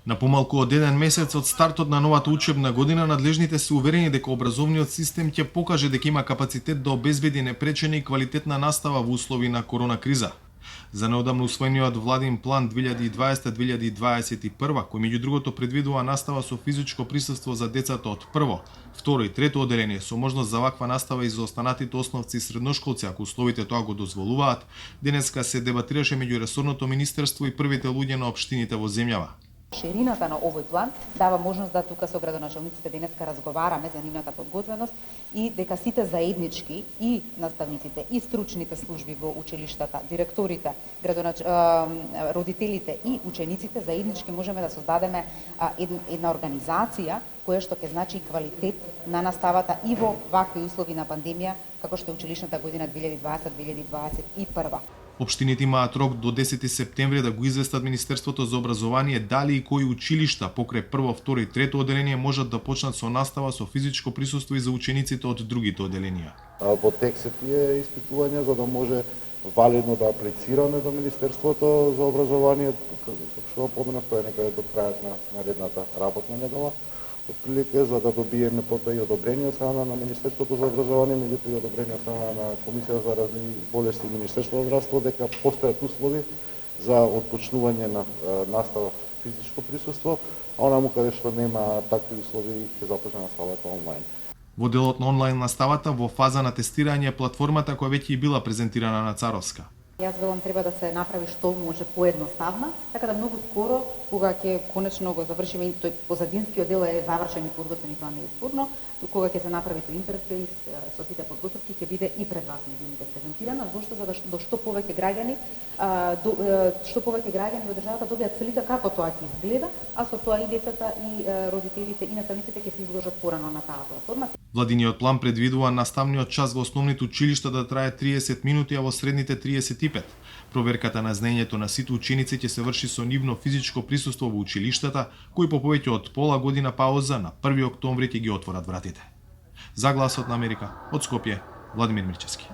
На помалку од еден месец од стартот на новата учебна година, надлежните се уверени дека образовниот систем ќе покаже дека има капацитет да обезбеди непречена и квалитетна настава во услови на корона криза. За неодамно усвоениот владин план 2020-2021, кој меѓу другото предвидува настава со физичко присуство за децата од прво, второ и трето оделение со можност за ваква настава и за останатите основци и средношколци, ако условите тоа го дозволуваат, денеска се дебатираше меѓу ресорното министерство и првите луѓе на општините во земјава. Ширината на овој план дава можност да тука со градоначалниците денеска разговараме за нивната подготвеност и дека сите заеднички и наставниците и стручните служби во училиштата, директорите, родителите и учениците заеднички можеме да создадеме една организација која што ќе значи квалитет на наставата и во вакви услови на пандемија како што е училишната година 2020-2021. Општините имаат рок до 10 септември да го известат Министерството за образование дали и кои училишта покрај прво, второ и трето оделение можат да почнат со настава со физичко присуство и за учениците од другите оделенија. Во текстот е испитување за да може валидно да аплицираме до Министерството за образование, како што поминав, тоа е некаде до крајот на наредната работна недела. Отприлика за да добиеме потоа и одобрение од страна на Министерството за образование, меѓутоа и одобрение од страна на Комисија за разни болести и Министерството за здравство дека постојат услови за отпочнување на настава физичко присуство, а онаму каде што нема такви услови ќе започне наставата онлайн. Во делот на онлайн наставата во фаза на тестирање е платформата која веќе и била презентирана на Царовска. Јас велам треба да се направи што може поедноставна, така да многу скоро, кога ќе конечно го завршиме, тој позадинскиот дел е завршен и подготвен и тоа не е спорно, кога ќе се направи тој интерфејс со сите подготовки ќе биде и пред вас медиумите презентирана, зошто за да до што повеќе граѓани во државата добијат слика како тоа ќе изгледа, а со тоа и децата и родителите и наставниците ќе се изложат порано на таа платформа. Владиниот план предвидува наставниот час во основните училишта да трае 30 минути, а во средните 35. Проверката на знаењето на сите ученици ќе се врши со нивно физичко присуство во училиштата, кои по повеќе од пола година пауза на 1 октомври ќе ги отворат вратите. За Гласот на Америка, од Скопје, Владимир Мирчевски.